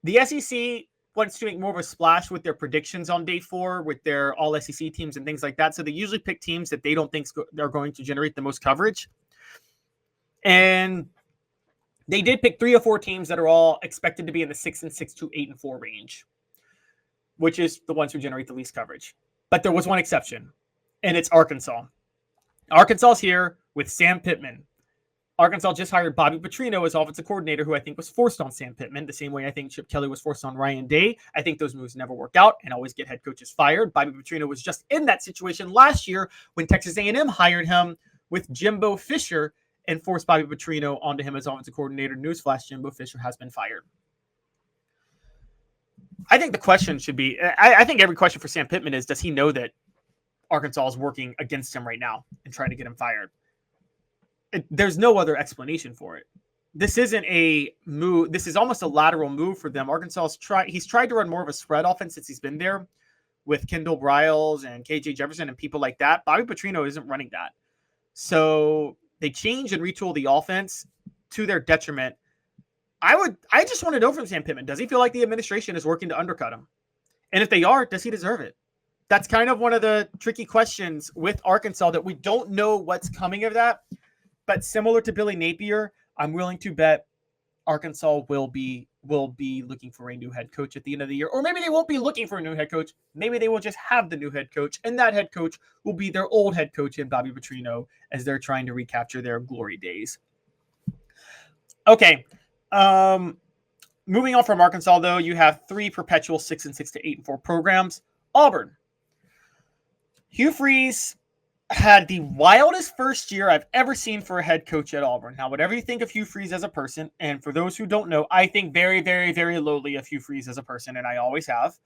The SEC wants to make more of a splash with their predictions on day 4 with their all SEC teams and things like that. So they usually pick teams that they don't think they're going to generate the most coverage. And they did pick 3 or 4 teams that are all expected to be in the 6-6 to 8-4 range, which is the ones who generate the least coverage. But there was one exception, and it's Arkansas. Arkansas's here with Sam Pittman. Arkansas just hired Bobby Petrino as offensive coordinator, who I think was forced on Sam Pittman, the same way I think Chip Kelly was forced on Ryan Day. I think those moves never work out and always get head coaches fired. Bobby Petrino was just in that situation last year when Texas A&M hired him with Jimbo Fisher and forced Bobby Petrino onto him as offensive coordinator. Newsflash, Jimbo Fisher has been fired. I think the question should be, I think every question for Sam Pittman is, does he know that Arkansas is working against him right now and trying to get him fired? There's no other explanation for it. This isn't a move. This is almost a lateral move for them. He's tried to run more of a spread offense since he's been there with Kendall Briles and KJ Jefferson and people like that. Bobby Petrino isn't running that. So they change and retool the offense to their detriment. I just want to know from Sam Pittman, does he feel like the administration is working to undercut him? And if they are, does he deserve it? That's kind of one of the tricky questions with Arkansas, that we don't know what's coming of that. But similar to Billy Napier, I'm willing to bet Arkansas will be looking for a new head coach at the end of the year. Or maybe they won't be looking for a new head coach. Maybe they will just have the new head coach, and that head coach will be their old head coach in Bobby Petrino as they're trying to recapture their glory days. Okay. Moving on from Arkansas, though, you have 3 perpetual 6-6 to 8-4 programs. Auburn. Hugh Freeze had the wildest first year I've ever seen for a head coach at Auburn. Now, whatever you think of Hugh Freeze as a person, and for those who don't know, I think very, very, very lowly of Hugh Freeze as a person, and I always have.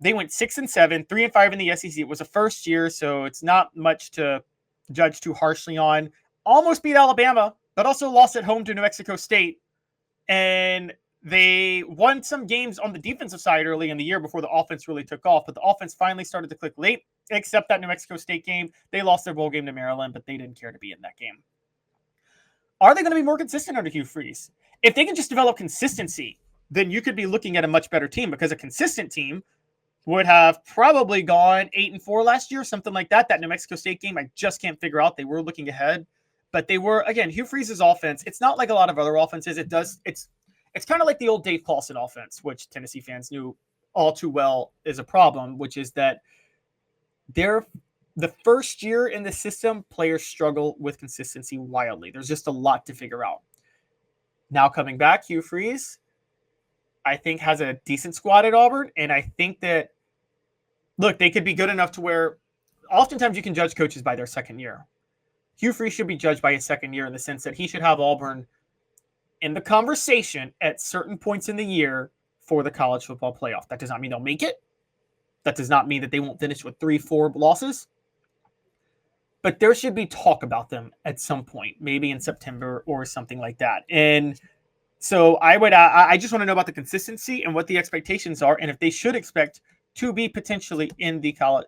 They went 6-7, 3-5 in the SEC. It was a first year, so it's not much to judge too harshly on. Almost beat Alabama, but also lost at home to New Mexico State. And they won some games on the defensive side early in the year before the offense really took off, but the offense finally started to click late, except that New Mexico State game. They lost their bowl game to Maryland, but they didn't care to be in that game. Are they going to be more consistent under Hugh Freeze? If they can just develop consistency, then you could be looking at a much better team, because a consistent team would have probably gone 8-4 last year, something like that. That New Mexico State game, I just can't figure out. They were looking ahead, but they were, again, Hugh Freeze's offense. It's not like a lot of other offenses. It's kind of like the old Dave Clawson offense, which Tennessee fans knew all too well is a problem, which is that the first year in the system, players struggle with consistency wildly. There's just a lot to figure out. Now coming back, Hugh Freeze, I think, has a decent squad at Auburn, and I think that, look, they could be good enough to where oftentimes you can judge coaches by their second year. Hugh Freeze should be judged by his second year in the sense that he should have Auburn in the conversation at certain points in the year for the college football playoff. That does not mean they'll make it. That does not mean that they won't finish with 3-4 losses. But there should be talk about them at some point, maybe in September or something like that. And so I just want to know about the consistency and what the expectations are, and if they should expect to be potentially in the college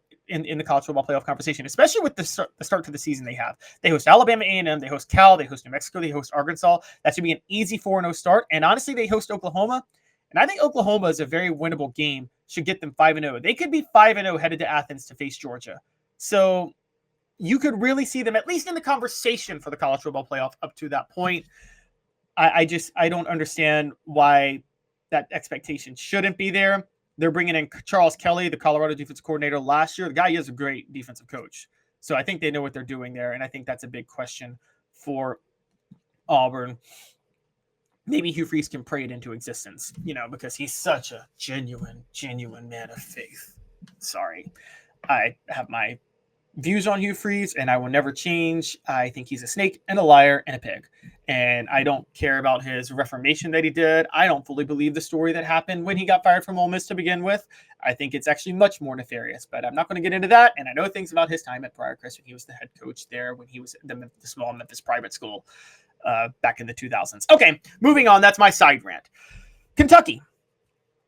football playoff conversation, especially with the start to the season they have. They host Alabama A&M, they host Cal, they host New Mexico, they host Arkansas. That should be an easy 4-0 start. And honestly, they host Oklahoma. And I think Oklahoma is a very winnable game, should get them 5-0. They could be 5-0 headed to Athens to face Georgia. So you could really see them at least in the conversation for the college football playoff up to that point. I don't understand why that expectation shouldn't be there. They're bringing in Charles Kelly, the Colorado defensive coordinator last year. The guy is a great defensive coach. So I think they know what they're doing there. And I think that's a big question for Auburn. Maybe Hugh Freeze can pray it into existence, because he's such a genuine man of faith. Sorry. I have my views on Hugh Freeze, and I will never change. I think he's a snake and a liar and a pig. And I don't care about his reformation that he did. I don't fully believe the story that happened when he got fired from Ole Miss to begin with. I think it's actually much more nefarious, but I'm not going to get into that. And I know things about his time at Briarcrest when he was the head coach there, when he was at the small Memphis private school back in the 2000s. Okay, moving on. That's my side rant. Kentucky.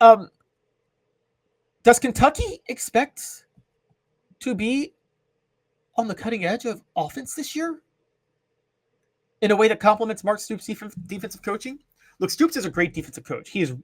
Does Kentucky expect to be on the cutting edge of offense this year in a way that complements Mark Stoops' defensive coaching? Look, Stoops is a great defensive coach. He is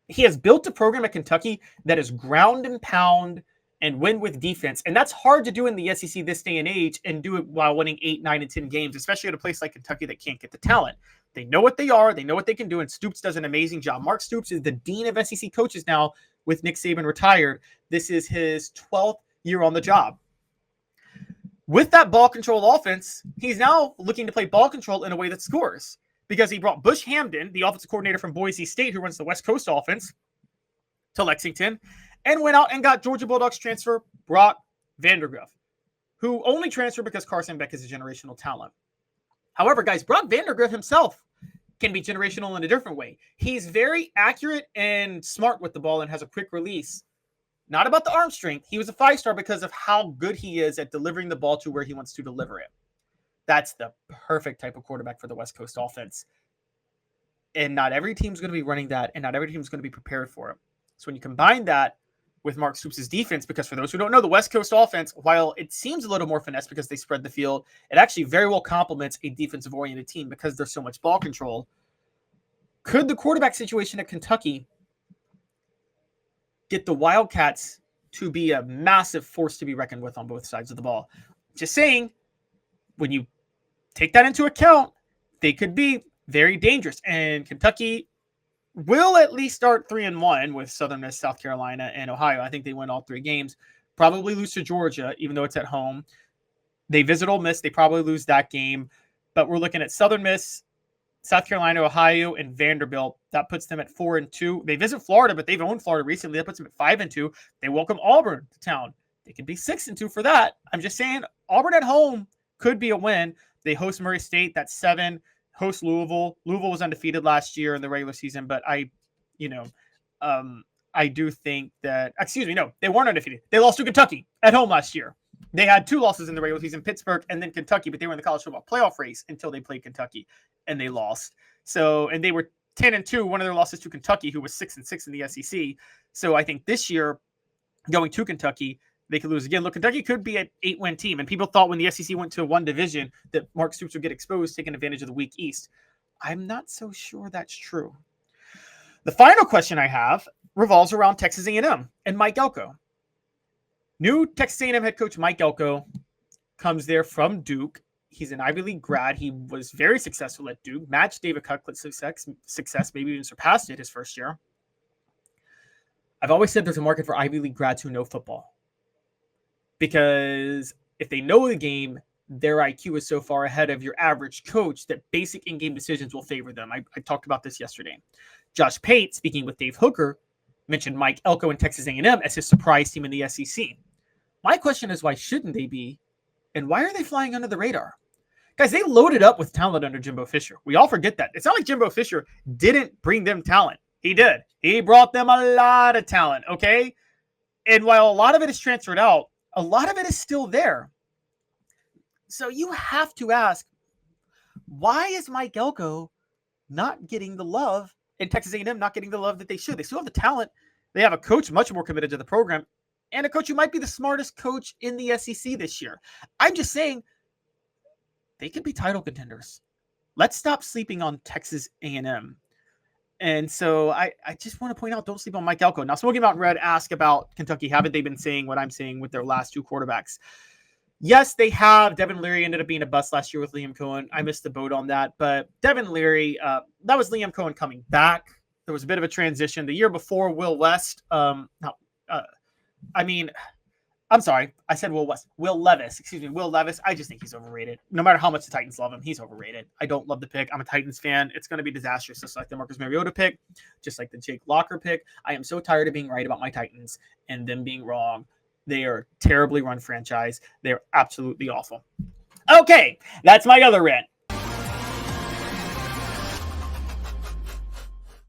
he has built a program at Kentucky that is ground and pound and win with defense. And that's hard to do in the SEC this day and age and do it while winning 8, 9, and 10 games, especially at a place like Kentucky that can't get the talent. They know what they are. They know what they can do. And Stoops does an amazing job. Mark Stoops is the dean of SEC coaches now with Nick Saban retired. This is his 12th year on the job. With that ball control offense, he's now looking to play ball control in a way that scores because he brought Bush Hamden, the offensive coordinator from Boise State, who runs the West Coast offense, to Lexington, and went out and got Georgia Bulldogs transfer Brock Vandagriff, who only transferred because Carson Beck is a generational talent. However, guys, Brock Vandagriff himself can be generational in a different way. He's very accurate and smart with the ball and has a quick release. Not about the arm strength. He was a 5-star because of how good he is at delivering the ball to where he wants to deliver it. That's the perfect type of quarterback for the West Coast offense. And not every team's going to be running that, and not every team's going to be prepared for it. So when you combine that with Mark Stoops' defense, because for those who don't know, the West Coast offense, while it seems a little more finesse because they spread the field, it actually very well complements a defensive-oriented team because there's so much ball control. Could the quarterback situation at Kentucky get the Wildcats to be a massive force to be reckoned with on both sides of the ball? Just saying, when you take that into account, they could be very dangerous. And Kentucky will at least start 3-1 with Southern Miss, South Carolina, and Ohio. I think they win all 3 games. Probably lose to Georgia, even though it's at home. They visit Ole Miss. They probably lose that game. But we're looking at Southern Miss, South Carolina, Ohio, and Vanderbilt. That puts them at 4-2. They visit Florida, but they've owned Florida recently. That puts them at 5-2. They welcome Auburn to town. They could be 6-2 for that. I'm just saying, Auburn at home could be a win. They host Murray State. That's 7. Host Louisville. Louisville was undefeated last year in the regular season, but I do think that, they weren't undefeated. They lost to Kentucky at home last year. They had 2 losses in the regular season, Pittsburgh and then Kentucky, but they were in the college football playoff race until they played Kentucky and they lost. So, and they were 10-2. One of their losses to Kentucky, who was 6-6 in the SEC. So I think this year going to Kentucky, they could lose again. Look, Kentucky could be an 8-win team. And people thought when the SEC went to one division that Mark Stoops would get exposed, taking advantage of the weak East. I'm not so sure that's true. The final question I have revolves around Texas A&M and Mike Elko. New Texas A&M head coach Mike Elko comes there from Duke. He's an Ivy League grad. He was very successful at Duke, matched David Cutcliffe's success, maybe even surpassed it his first year. I've always said there's a market for Ivy League grads who know football. Because if they know the game, their IQ is so far ahead of your average coach that basic in-game decisions will favor them. I talked about this yesterday. Josh Pate, speaking with Dave Hooker, mentioned Mike Elko and Texas A&M as his surprise team in the SEC. My question is, why shouldn't they be? And why are they flying under the radar? Guys, they loaded up with talent under Jimbo Fisher. We all forget that. It's not like Jimbo Fisher didn't bring them talent. He did. He brought them a lot of talent, okay? And while a lot of it is transferred out, a lot of it is still there. So you have to ask, why is Mike Elko not getting the love and Texas A&M not getting the love that they should? They still have the talent. They have a coach much more committed to the program and a coach who might be the smartest coach in the SEC this year. I'm just saying they could be title contenders. Let's stop sleeping on Texas A&M. And so I just want to point out, don't sleep on Mike Elko. Now, Smoky Mountain Red asked about Kentucky. Haven't they been saying what I'm saying with their last 2 quarterbacks? Yes, they have. Devin Leary ended up being a bust last year with Liam Cohen. I missed the boat on that. But Devin Leary, that was Liam Cohen coming back. There was a bit of a transition. The year before, Will West. I'm sorry. I said Will West. Will Levis. Will Levis. I just think he's overrated. No matter how much the Titans love him, he's overrated. I don't love the pick. I'm a Titans fan. It's going to be disastrous, just like the Marcus Mariota pick, just like the Jake Locker pick. I am so tired of being right about my Titans and them being wrong. They are terribly run franchise. They're absolutely awful. Okay, that's my other rant.